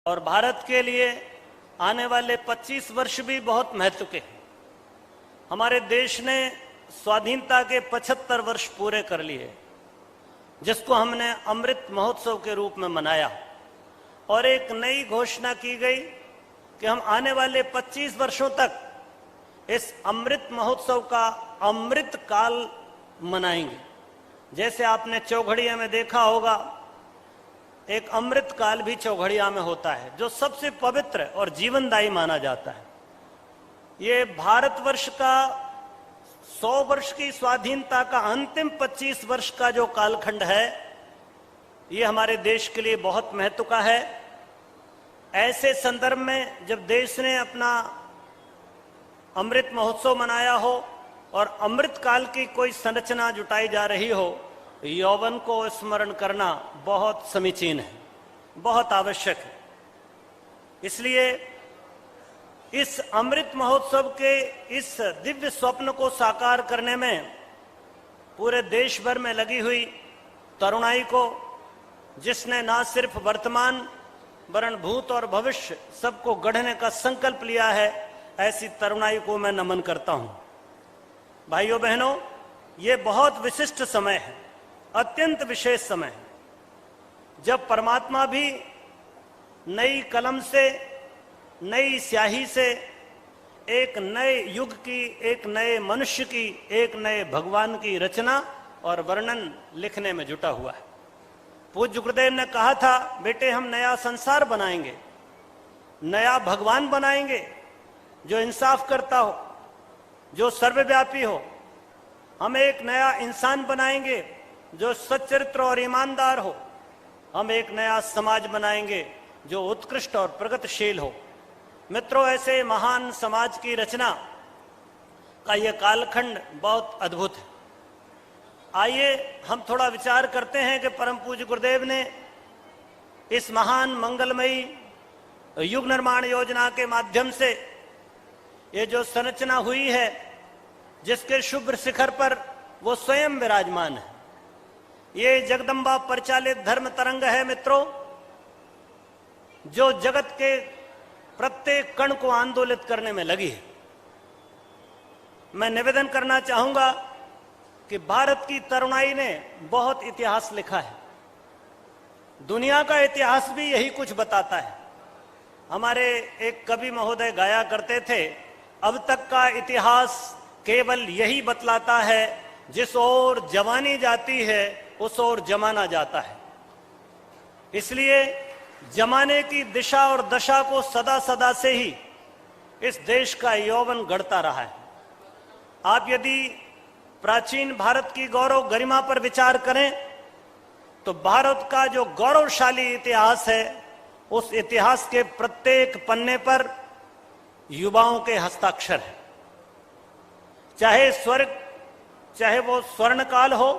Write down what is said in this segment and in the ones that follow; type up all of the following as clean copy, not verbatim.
और भारत के लिए आने वाले 25 वर्ष भी बहुत महत्व के हैं। हमारे देश ने स्वाधीनता के 75 वर्ष पूरे कर लिए, जिसको हमने अमृत महोत्सव के रूप में मनाया और एक नई घोषणा की गई कि हम आने वाले 25 वर्षों तक इस अमृत महोत्सव का अमृत काल मनाएंगे। जैसे आपने चौघड़िया में देखा होगा, एक अमृत काल भी चौघड़िया में होता है जो सबसे पवित्र और जीवनदायी माना जाता है। ये भारतवर्ष का 100 वर्ष की स्वाधीनता का अंतिम 25 वर्ष का जो कालखंड है, ये हमारे देश के लिए बहुत महत्व का है। ऐसे संदर्भ में जब देश ने अपना अमृत महोत्सव मनाया हो और अमृत काल की कोई संरचना जुटाई जा रही हो, यौवन को स्मरण करना बहुत समीचीन है, बहुत आवश्यक है। इसलिए इस अमृत महोत्सव के इस दिव्य स्वप्न को साकार करने में पूरे देश भर में लगी हुई तरुणाई को, जिसने ना सिर्फ वर्तमान वरन भूत और भविष्य सबको गढ़ने का संकल्प लिया है, ऐसी तरुणाई को मैं नमन करता हूं। भाइयों बहनों, ये बहुत विशिष्ट समय है, अत्यंत विशेष समय है, जब परमात्मा भी नई कलम से, नई स्याही से एक नए युग की, एक नए मनुष्य की, एक नए भगवान की रचना और वर्णन लिखने में जुटा हुआ है। पूज्य गुरुदेव ने कहा था, बेटे हम नया संसार बनाएंगे, नया भगवान बनाएंगे जो इंसाफ करता हो, जो सर्वव्यापी हो। हम एक नया इंसान बनाएंगे जो सच्चरित्र और ईमानदार हो। हम एक नया समाज बनाएंगे जो उत्कृष्ट और प्रगतिशील हो। मित्रों, ऐसे महान समाज की रचना का यह कालखंड बहुत अद्भुत है। आइए हम थोड़ा विचार करते हैं कि परम पूज्य गुरुदेव ने इस महान मंगलमयी युग निर्माण योजना के माध्यम से ये जो संरचना हुई है, जिसके शुभ्र शिखर पर वो स्वयं विराजमान है, ये जगदम्बा परिचालित धर्म तरंग है मित्रों, जो जगत के प्रत्येक कण को आंदोलित करने में लगी है। मैं निवेदन करना चाहूंगा कि भारत की तरुणाई ने बहुत इतिहास लिखा है। दुनिया का इतिहास भी यही कुछ बताता है। हमारे एक कवि महोदय गाया करते थे, अब तक का इतिहास केवल यही बतलाता है, जिस ओर जवानी जाती है उस ओर जमाना जाता है। इसलिए जमाने की दिशा और दशा को सदा सदा से ही इस देश का यौवन गढ़ता रहा है। आप यदि प्राचीन भारत की गौरव गरिमा पर विचार करें तो भारत का जो गौरवशाली इतिहास है, उस इतिहास के प्रत्येक पन्ने पर युवाओं के हस्ताक्षर है। चाहे वो स्वर्ण काल हो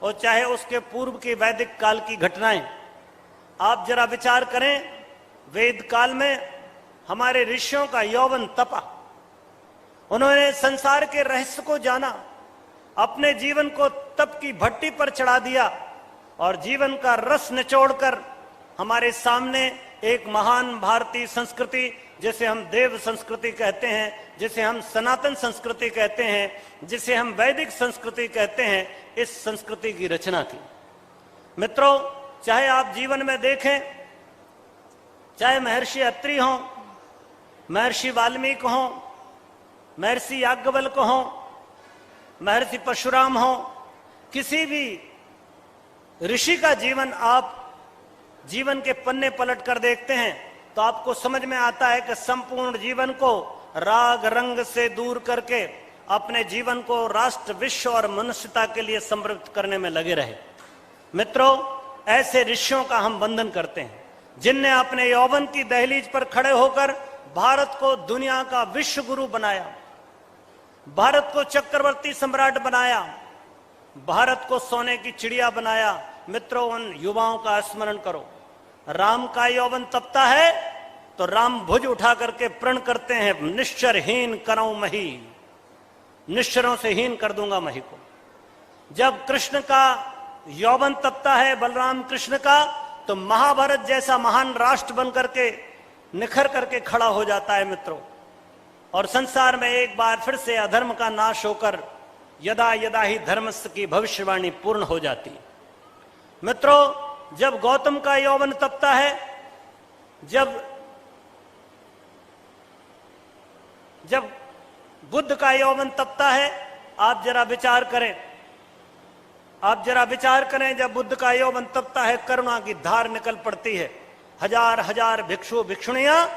और चाहे उसके पूर्व के वैदिक काल की घटनाएं। आप जरा विचार करें, वेद काल में हमारे ऋषियों का यौवन तपा। उन्होंने संसार के रहस्य को जाना, अपने जीवन को तप की भट्टी पर चढ़ा दिया और जीवन का रस निचोड़कर हमारे सामने एक महान भारतीय संस्कृति, जिसे हम देव संस्कृति कहते हैं, जिसे हम सनातन संस्कृति कहते हैं, जिसे हम वैदिक संस्कृति कहते हैं, इस संस्कृति की रचना की। मित्रों, चाहे आप जीवन में देखें, चाहे महर्षि अत्रि हों, महर्षि वाल्मीकि हों, महर्षि याज्ञवल्क हों, महर्षि परशुराम हों, किसी भी ऋषि का जीवन आप जीवन के पन्ने पलट कर देखते हैं तो आपको समझ में आता है कि संपूर्ण जीवन को राग रंग से दूर करके अपने जीवन को राष्ट्र, विश्व और मनुष्यता के लिए समर्पित करने में लगे रहे। मित्रों, ऐसे ऋषियों का हम वंदन करते हैं, जिनने अपने यौवन की दहलीज पर खड़े होकर भारत को दुनिया का विश्व गुरु बनाया, भारत को चक्रवर्ती सम्राट बनाया, भारत को सोने की चिड़िया बनाया। मित्रों, उन युवाओं का स्मरण करो। राम का यौवन तपता है तो राम भुज उठा करके प्रण करते हैं, निश्चरहीन कराऊं मही, निश्चरों से हीन कर दूंगा मही को। जब कृष्ण का यौवन तपता है, बलराम कृष्ण का, तो महाभारत जैसा महान राष्ट्र बनकर के निखर करके खड़ा हो जाता है मित्रों, और संसार में एक बार फिर से अधर्म का नाश होकर यदा यदा ही धर्मस्य की भविष्यवाणी पूर्ण हो जाती है। मित्रों, जब गौतम का यौवन तपता है, जब बुद्ध का यौवन तपता है, आप जरा विचार करें, जब बुद्ध का यौवन तपता है, करुणा की धार निकल पड़ती है। हजार हजार भिक्षु भिक्षुणियां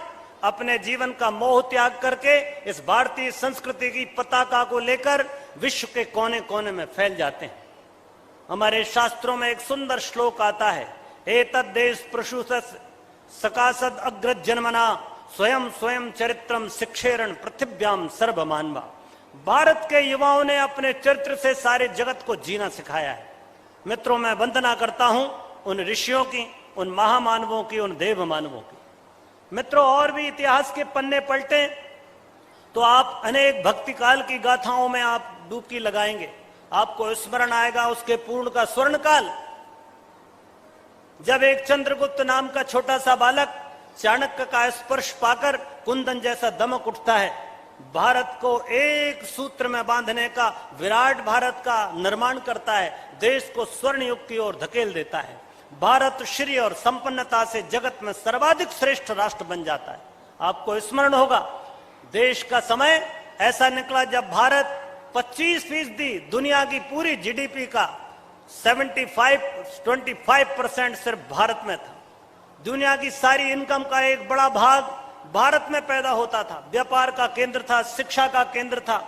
अपने जीवन का मोह त्याग करके इस भारतीय संस्कृति की पताका को लेकर विश्व के कोने कोने में फैल जाते हैं। हमारे शास्त्रों में एक सुंदर श्लोक आता है, एतद् देश प्रसूत सकासद अग्रज जन्मना स्वयं स्वयं चरित्रम शिक्षेरण पृथिव्याम सर्वमानवा। भारत के युवाओं ने अपने चरित्र से सारे जगत को जीना सिखाया है। मित्रों, मैं वंदना करता हूं उन ऋषियों की, उन महामानवों की, उन देव मानवों की। मित्रों, और भी इतिहास के पन्ने पलटे तो आप अनेक भक्ति काल की गाथाओं में आप डुबकी लगाएंगे, आपको स्मरण आएगा उसके पूर्ण का स्वर्ण काल, जब एक चंद्रगुप्त नाम का छोटा सा बालक चाणक्य का स्पर्श पाकर कुंदन जैसा दमक उठता है, भारत को एक सूत्र में बांधने का, विराट भारत का निर्माण करता है, देश को स्वर्ण युग की ओर धकेल देता है। भारत श्री और संपन्नता से जगत में सर्वाधिक श्रेष्ठ राष्ट्र बन जाता है। आपको स्मरण होगा, देश का समय ऐसा निकला जब भारत 25% दुनिया की पूरी जीडीपी का 25% सिर्फ भारत में था। दुनिया की सारी इनकम का एक बड़ा भाग भारत में पैदा होता था। व्यापार का केंद्र था, शिक्षा का केंद्र था।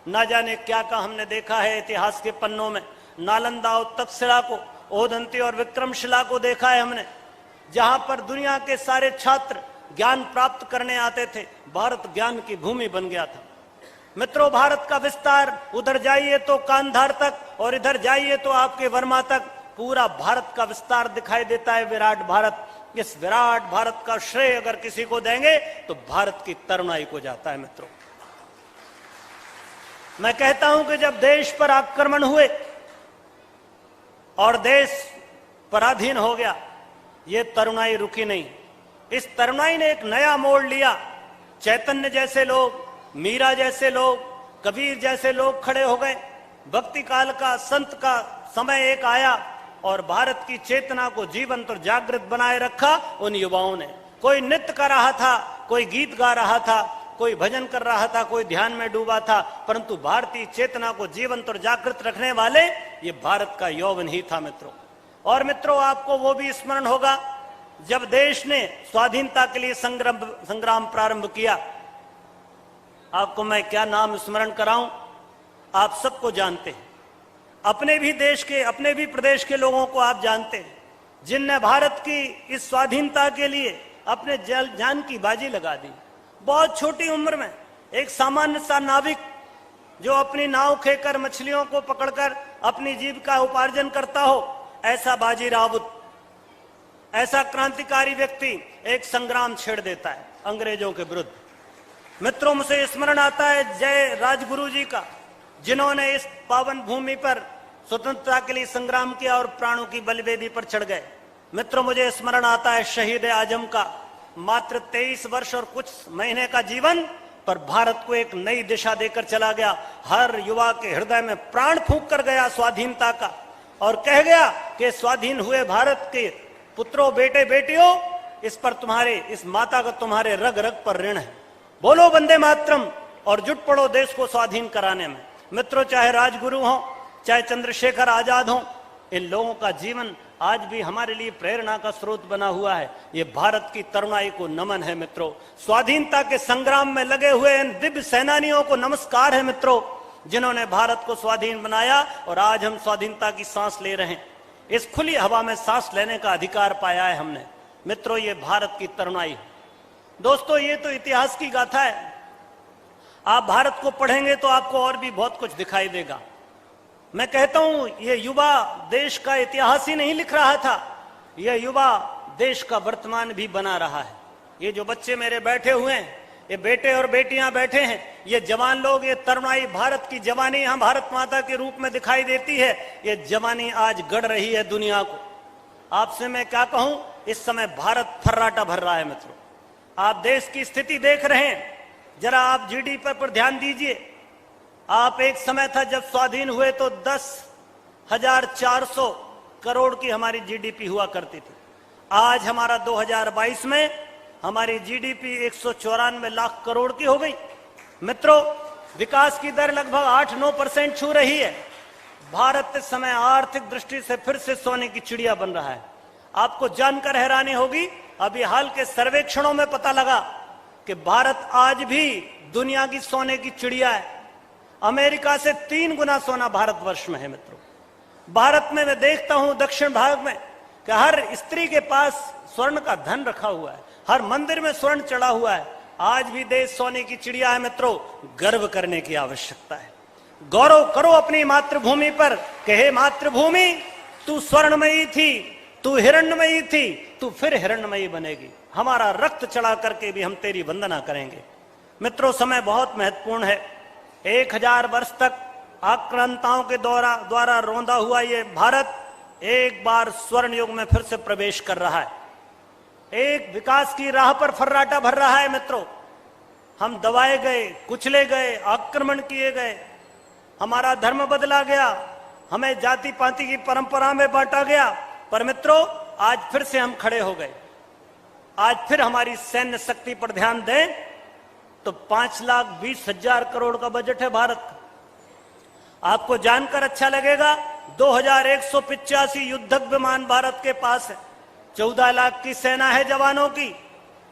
ना जाने क्या का हमने देखा है इतिहास के पन्नों में, नालंदा और तक्षशिला को, ओदंती और विक्रमशिला को देखा है हमने, जहां पर दुनिया के सारे छात्र ज्ञान प्राप्त करने आते थे। भारत ज्ञान की भूमि बन गया था। मित्रों, भारत का विस्तार, उधर जाइए तो कांधार तक और इधर जाइए तो आपके वर्मा तक, पूरा भारत का विस्तार दिखाई देता है, विराट भारत। इस विराट भारत का श्रेय अगर किसी को देंगे तो भारत की तरुणाई को जाता है। मित्रों, मैं कहता हूं कि जब देश पर आक्रमण हुए और देश पराधीन हो गया, ये तरुणाई रुकी नहीं। इस तरुणाई ने एक नया मोड़ लिया। चैतन्य जैसे लोग, मीरा जैसे लोग, कबीर जैसे लोग खड़े हो गए। भक्ति काल का, संत का समय एक आया और भारत की चेतना को जीवंत और जागृत बनाए रखा उन युवाओं ने। कोई नृत्य कर रहा था, कोई गीत गा रहा था, कोई भजन कर रहा था, कोई ध्यान में डूबा था, परंतु भारतीय चेतना को जीवंत और जागृत रखने वाले ये भारत का यौवन ही था। मित्रों, और मित्रों, आपको वो भी स्मरण होगा जब देश ने स्वाधीनता के लिए संग्राम प्रारंभ किया। आपको मैं क्या नाम स्मरण कराऊं, आप सबको जानते हैं। अपने भी देश के, अपने भी प्रदेश के लोगों को आप जानते हैं, जिनने भारत की इस स्वाधीनता के लिए अपने जान की बाजी लगा दी। बहुत छोटी उम्र में एक सामान्य सा नाविक जो अपनी नाव खेकर मछलियों को पकड़कर अपनी जीविका उपार्जन करता हो, ऐसा बाजी रावत, ऐसा क्रांतिकारी व्यक्ति एक संग्राम छेड़ देता है अंग्रेजों के विरुद्ध। मित्रों, मुझे स्मरण आता है जय राजगुरु जी का, जिन्होंने इस पावन भूमि पर स्वतंत्रता के लिए संग्राम किया और प्राणों की बलिवेदी पर चढ़ गए। मित्रों, मुझे स्मरण आता है शहीद आजम का, मात्र 23 वर्ष और कुछ महीने का जीवन, पर भारत को एक नई दिशा देकर चला गया। हर युवा के हृदय में प्राण फूंक कर गया स्वाधीनता का, और कह गया कि स्वाधीन हुए भारत के पुत्रों, बेटे बेटियों, इस पर तुम्हारे, इस माता का तुम्हारे रग रग पर ऋण है। बोलो वंदे मातरम और जुट पड़ो देश को स्वाधीन कराने में। मित्रों, चाहे राजगुरु हो, चाहे चंद्रशेखर आजाद हो, इन लोगों का जीवन आज भी हमारे लिए प्रेरणा का स्रोत बना हुआ है। ये भारत की तरुणाई को नमन है। मित्रों, स्वाधीनता के संग्राम में लगे हुए इन दिव्य सेनानियों को नमस्कार है। मित्रों, जिन्होंने भारत को स्वाधीन बनाया और आज हम स्वाधीनता की सांस ले रहे हैं। इस खुली हवा में सांस लेने का अधिकार पाया है हमने। मित्रों, ये भारत की तरुणाई है। दोस्तों, ये तो इतिहास की गाथा है। आप भारत को पढ़ेंगे तो आपको और भी बहुत कुछ दिखाई देगा। मैं कहता हूं, ये युवा देश का इतिहास ही नहीं लिख रहा था, यह युवा देश का वर्तमान भी बना रहा है। ये जो बच्चे मेरे बैठे हुए हैं, ये बेटे और बेटियां बैठे हैं, ये जवान लोग, ये तरुणाई, भारत की जवानी यहां भारत माता के रूप में दिखाई देती है। ये जवानी आज गढ़ रही है दुनिया को। आपसे मैं क्या कहूं, इस समय भारत फर्राटा भर रहा है। मित्रों, आप देश की स्थिति देख रहे हैं, जरा आप जीडीपी पर ध्यान दीजिए। आप एक समय था जब स्वाधीन हुए तो 10,400 करोड़ की हमारी जीडीपी हुआ करती थी। आज हमारा 2022 में हमारी जीडीपी 194 लाख करोड़ की हो गई। मित्रों, विकास की दर लगभग 8-9% छू रही है। भारत इस समय आर्थिक दृष्टि से फिर से सोने की चिड़िया बन रहा है। आपको जानकर हैरानी होगी, अभी हाल के सर्वेक्षणों में पता लगा कि भारत आज भी दुनिया की सोने की चिड़िया है। अमेरिका से 3 गुना सोना भारतवर्ष में है। मित्रों, भारत में मैं देखता हूं दक्षिण भारत में कि हर स्त्री के पास स्वर्ण का धन रखा हुआ है, हर मंदिर में स्वर्ण चढ़ा हुआ है। आज भी देश सोने की चिड़िया है। मित्रों, गर्व करने की आवश्यकता है। गौरव करो अपनी मातृभूमि पर कि हे मातृभूमि, तू स्वर्णमयी थी, तू हिरण्यमयी थी, तू फिर हिरण्यमयी बनेगी। हमारा रक्त चढ़ा करके भी हम तेरी वंदना करेंगे। मित्रों, समय बहुत महत्वपूर्ण है। 1000 वर्ष तक आक्रांताओं के द्वारा रौंदा हुआ ये भारत एक बार स्वर्ण युग में फिर से प्रवेश कर रहा है। एक विकास की राह पर फर्राटा भर रहा है। मित्रों, हम दबाए गए, कुचले गए, आक्रमण किए गए, हमारा धर्म बदला गया, हमें जाति पाति की परंपरा में बांटा गया। पर मित्रों, आज फिर से हम खड़े हो गए। आज फिर हमारी सैन्य शक्ति पर ध्यान दें तो 5,20,000 करोड़ का बजट है भारत का। आपको जानकर अच्छा लगेगा, 2185 युद्धक विमान भारत के पास है। 14 लाख की सेना है जवानों की।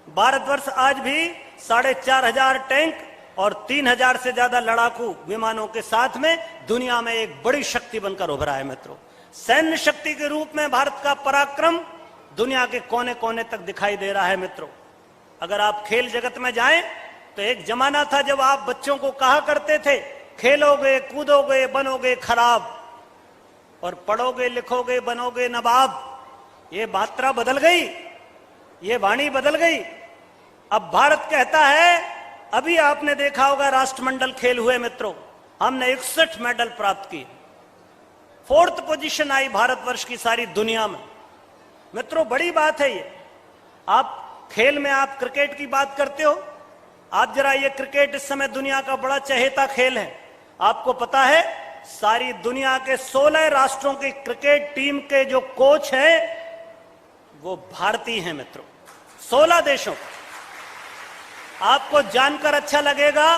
भारतवर्ष आज भी 4,500 टैंक और 3,000 से ज्यादा लड़ाकू विमानों के साथ में दुनिया में एक बड़ी शक्ति बनकर उभरा है। मित्रों, सैन्य शक्ति के रूप में भारत का पराक्रम दुनिया के कोने कोने तक दिखाई दे रहा है। मित्रों, अगर आप खेल जगत में जाएं तो एक जमाना था जब आप बच्चों को कहा करते थे, खेलोगे, कूदोगे, बनोगे खराब, और पढ़ोगे, लिखोगे, बनोगे नवाब। ये मात्रा बदल गई, ये वाणी बदल गई। अब भारत कहता है, अभी आपने देखा होगा राष्ट्रमंडल खेल हुए। मित्रों, हमने 61 मेडल प्राप्त किए। 4th पोजीशन आई भारतवर्ष की सारी दुनिया में। मित्रों, बड़ी बात है ये। आप खेल में आप क्रिकेट की बात करते हो, आप जरा ये क्रिकेट इस समय दुनिया का बड़ा चहेता खेल है। आपको पता है, सारी दुनिया के 16 राष्ट्रों की क्रिकेट टीम के जो कोच हैं वो भारतीय हैं। मित्रों, 16 देशों। आपको जानकर अच्छा लगेगा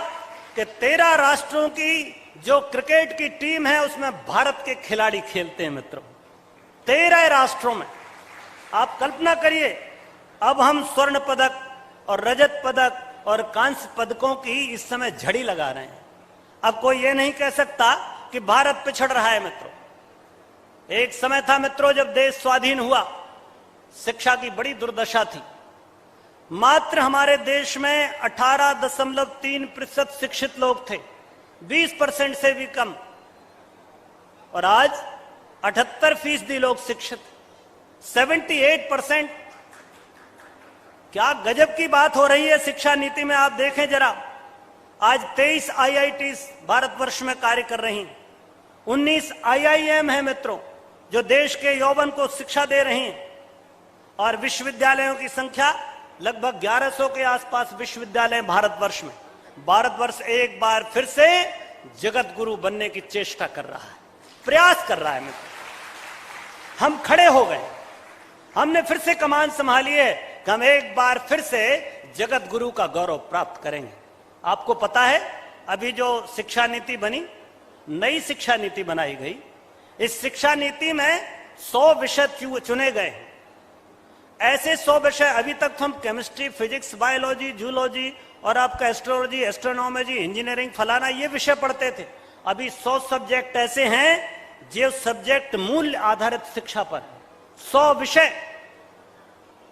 कि 13 राष्ट्रों की जो क्रिकेट की टीम है उसमें भारत के खिलाड़ी खेलते हैं। मित्रों, 13 राष्ट्रों में। आप कल्पना करिए, अब हम स्वर्ण पदक और रजत पदक और कांस्य पदकों की इस समय झड़ी लगा रहे हैं। अब कोई ये नहीं कह सकता कि भारत पिछड़ रहा है। मित्रों, एक समय था मित्रों जब देश स्वाधीन हुआ, शिक्षा की बड़ी दुर्दशा थी। मात्र हमारे देश में 18.3% शिक्षित लोग थे, 20% से भी कम। और आज 78% लोग शिक्षित, 78%। क्या गजब की बात हो रही है शिक्षा नीति में। आप देखें जरा, आज 23 IITs भारतवर्ष में कार्य कर रही हैं, 19 IIM है मित्रों जो देश के यौवन को शिक्षा दे रही हैं, और विश्वविद्यालयों की संख्या लगभग 1100 के आसपास विश्वविद्यालय भारतवर्ष में। भारतवर्ष एक बार फिर से जगत गुरु बनने की चेष्टा कर रहा है, प्रयास कर रहा है। मित्रों, हम खड़े हो गए, हमने फिर से कमान संभाली है कि हम एक बार फिर से जगत गुरु का गौरव प्राप्त करेंगे। आपको पता है, अभी जो शिक्षा नीति बनी, नई शिक्षा नीति बनाई गई, इस शिक्षा नीति में 100 विषय चुने गए। ऐसे 100 विषय, अभी तक हम केमिस्ट्री, फिजिक्स, बायोलॉजी, जूलॉजी और आपका एस्ट्रोलॉजी, एस्ट्रोनॉमी, इंजीनियरिंग, फलाना ये विषय पढ़ते थे। अभी 100 सब्जेक्ट ऐसे हैं जो सब्जेक्ट मूल्य आधारित शिक्षा पर 100 विषय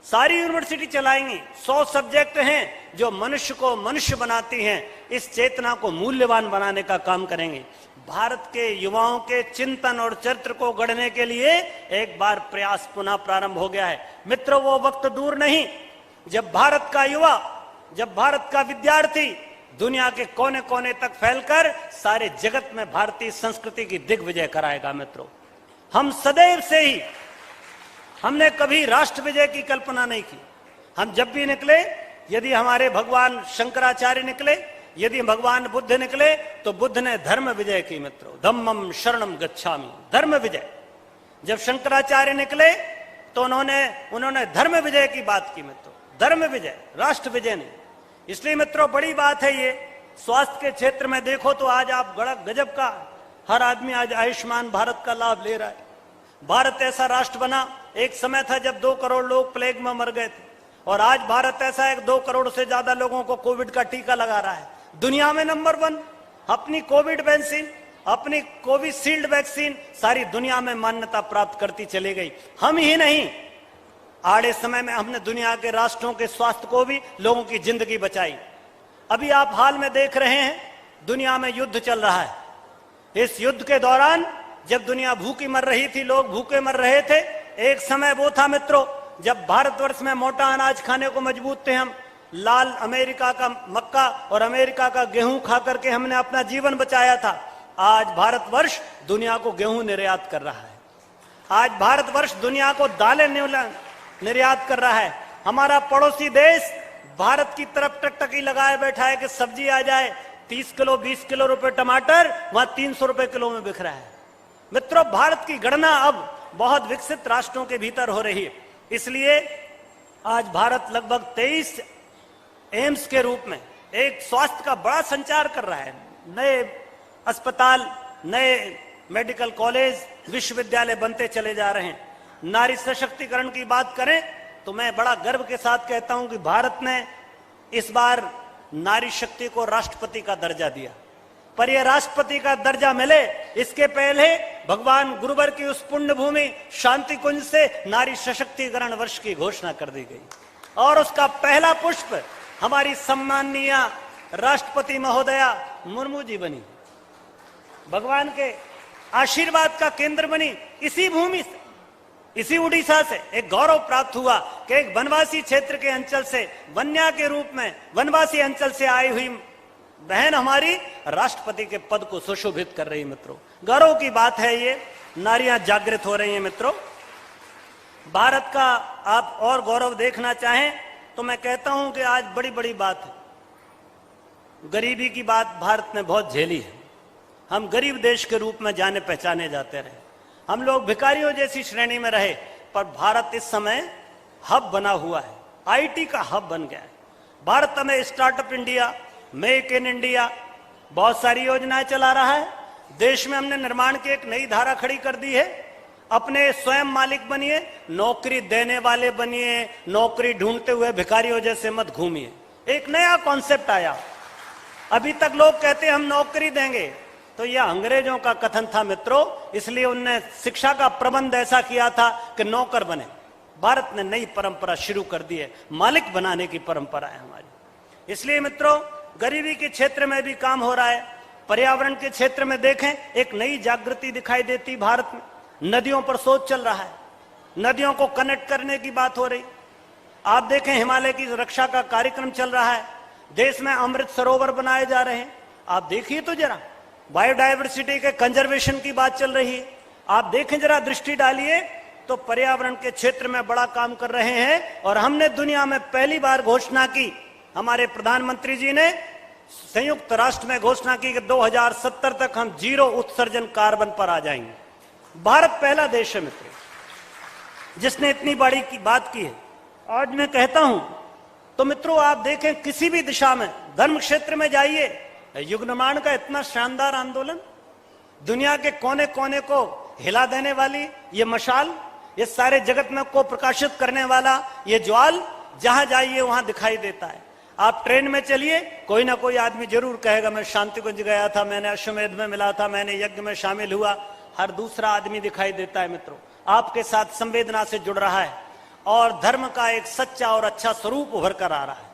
सारी यूनिवर्सिटी चलाएंगी। 100 सब्जेक्ट हैं जो मनुष्य को मनुष्य बनाती हैं, इस चेतना को मूल्यवान बनाने का काम करेंगे। भारत के युवाओं के चिंतन और चरित्र को गढ़ने के लिए एक बार प्रयास पुनः प्रारंभ हो गया है। मित्रों, वो वक्त दूर नहीं जब भारत का युवा, जब भारत का विद्यार्थी दुनिया के कोने कोने तक फैलकर सारे जगत में भारतीय संस्कृति की दिग्विजय कराएगा। मित्रों, हम सदैव से ही, हमने कभी राष्ट्र विजय की कल्पना नहीं की। हम जब भी निकले यदि हमारे भगवान शंकराचार्य निकले, यदि भगवान बुद्ध निकले, तो बुद्ध ने धर्म विजय की मित्रों। धम्मम शरणम गच्छामि, धर्म विजय। जब शंकराचार्य निकले तो उन्होंने धर्म विजय की बात की मित्रों, धर्म विजय, राष्ट्र विजय नहीं। इसलिए मित्रों बड़ी बात है ये। स्वास्थ्य के क्षेत्र में देखो तो आज आप बड़ा गजब का, हर आदमी आज आयुष्मान भारत का लाभ ले रहा है। भारत ऐसा राष्ट्र बना, एक समय था जब 2 करोड़ लोग प्लेग में मर गए थे, और आज भारत ऐसा है 2 करोड़ से ज्यादा लोगों को कोविड का टीका लगा रहा है। दुनिया में नंबर 1 अपनी कोविड वैक्सीन, अपनी कोविशील्ड वैक्सीन सारी दुनिया में मान्यता प्राप्त करती चली गई। हम ही नहीं, आड़े समय में हमने दुनिया के राष्ट्रों के स्वास्थ्य को भी, लोगों की जिंदगी बचाई। अभी आप हाल में देख रहे हैं दुनिया में युद्ध चल रहा है। इस युद्ध के दौरान जब दुनिया भूखी मर रही थी, लोग भूखे मर रहे थे, एक समय वो था मित्रों जब भारतवर्ष में मोटा अनाज खाने को मजबूत थे हम। लाल अमेरिका का मक्का और अमेरिका का गेहूं खा करके हमने अपना जीवन बचाया था। आज भारतवर्ष दुनिया को गेहूं निर्यात कर रहा है। आज भारतवर्ष दुनिया को दालें निर्यात कर रहा है। हमारा पड़ोसी देश भारत की तरफ टकटकी लगाए बैठा है कि सब्जी आ जाए। 30 किलो 20 किलो रुपए टमाटर वहां 300 रुपए किलो में बिक रहा है। मित्रों भारत की गणना अब बहुत विकसित राष्ट्रों के भीतर हो रही है। इसलिए आज भारत लगभग 23 एम्स के रूप में एक स्वास्थ्य का बड़ा संचार कर रहा है। नए अस्पताल, नए मेडिकल कॉलेज, विश्वविद्यालय बनते चले जा रहे हैं। नारी सशक्तिकरण की बात करें तो मैं बड़ा गर्व के साथ कहता हूं कि भारत ने इस बार नारी शक्ति को राष्ट्रपति का दर्जा दिया। पर यह राष्ट्रपति का दर्जा मिले इसके पहले भगवान गुरुवर की उस पुण्य भूमि शांति कुंज से नारी सशक्तिकरण वर्ष की घोषणा कर दी गई, और उसका पहला पुष्प हमारी सम्माननीय राष्ट्रपति महोदया मुर्मू जी बनी। भगवान के आशीर्वाद का केंद्र बनी। इसी भूमि से, इसी उड़ीसा से एक गौरव प्राप्त हुआ कि एक वनवासी क्षेत्र के अंचल से, वन्या के रूप में वनवासी अंचल से आई हुई बहन हमारी राष्ट्रपति के पद को सुशोभित कर रही। मित्रों गौरव की बात है ये, नारियां जागृत हो रही हैं। मित्रों भारत का आप और गौरव देखना चाहें तो मैं कहता हूं कि आज बड़ी बड़ी बात है। गरीबी की बात भारत ने बहुत झेली है। हम गरीब देश के रूप में जाने पहचाने जाते रहे, हम लोग भिखारियों जैसी श्रेणी में रहे, पर भारत इस समय हब बना हुआ है, आईटी का हब बन गया है। भारत में startup India, make in India, बहुत सारी योजनाएं चला रहा है। देश में हमने निर्माण की एक नई धारा खड़ी कर दी है। अपने स्वयं मालिक बनिए, नौकरी देने वाले बनिए, नौकरी ढूंढते हुए भिखारियों जैसे मत घूमिए। एक नया कॉन्सेप्ट आया। अभी तक लोग कहते हम नौकरी देंगे, तो यह अंग्रेजों का कथन था मित्रों। इसलिए उनने शिक्षा का प्रबंध ऐसा किया था कि नौकर बने। भारत ने नई परंपरा शुरू कर दी है, मालिक बनाने की परंपरा है हमारी। इसलिए मित्रों गरीबी के क्षेत्र में भी काम हो रहा है। पर्यावरण के क्षेत्र में देखें एक नई जागृति दिखाई देती भारत में। नदियों पर शोध चल रहा है, नदियों को कनेक्ट करने की बात हो रही। आप देखें हिमालय की रक्षा का कार्यक्रम चल रहा है। देश में अमृत सरोवर बनाए जा रहे हैं। आप देखिए तो जरा, बायोडायवर्सिटी के कंजर्वेशन की बात चल रही है। आप देखें जरा, दृष्टि डालिए तो पर्यावरण के क्षेत्र में बड़ा काम कर रहे हैं। और हमने दुनिया में पहली बार घोषणा की, हमारे प्रधानमंत्री जी ने संयुक्त राष्ट्र में घोषणा की कि 2070 तक हम 0 उत्सर्जन कार्बन पर आ जाएंगे। भारत पहला देश है मित्रों जिसने इतनी बड़ी की बात की है। आज मैं कहता हूं तो मित्रों आप देखें किसी भी दिशा में, धर्म क्षेत्र में जाइए, युग निर्माण का इतना शानदार आंदोलन, दुनिया के कोने कोने को हिला देने वाली ये मशाल, ये सारे जगत में को प्रकाशित करने वाला ये ज्वाल, जहां जाइए वहां दिखाई देता है। आप ट्रेन में चलिए, कोई ना कोई आदमी जरूर कहेगा मैं शांतिकुंज गया था, मैंने अश्वमेध में मिला था, मैंने यज्ञ में शामिल हुआ। हर दूसरा आदमी दिखाई देता है मित्रों, आपके साथ संवेदना से जुड़ रहा है और धर्म का एक सच्चा और अच्छा स्वरूप उभर कर आ रहा है।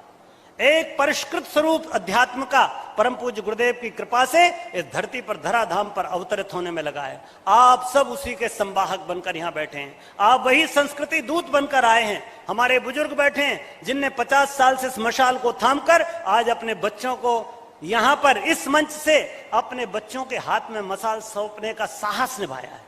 एक परिष्कृत स्वरूप अध्यात्म का परम पूज्य गुरुदेव की कृपा से इस धरती पर धराधाम पर अवतरित होने में लगा है। आप सब उसी के संवाहक बनकर यहाँ बैठे हैं। आप वही संस्कृति दूत बनकर आए हैं। हमारे बुजुर्ग बैठे हैं जिनने 50 साल से इस मशाल को थामकर आज अपने बच्चों को यहाँ पर इस मंच से अपने बच्चों के हाथ में मशाल सौंपने का साहस निभाया है।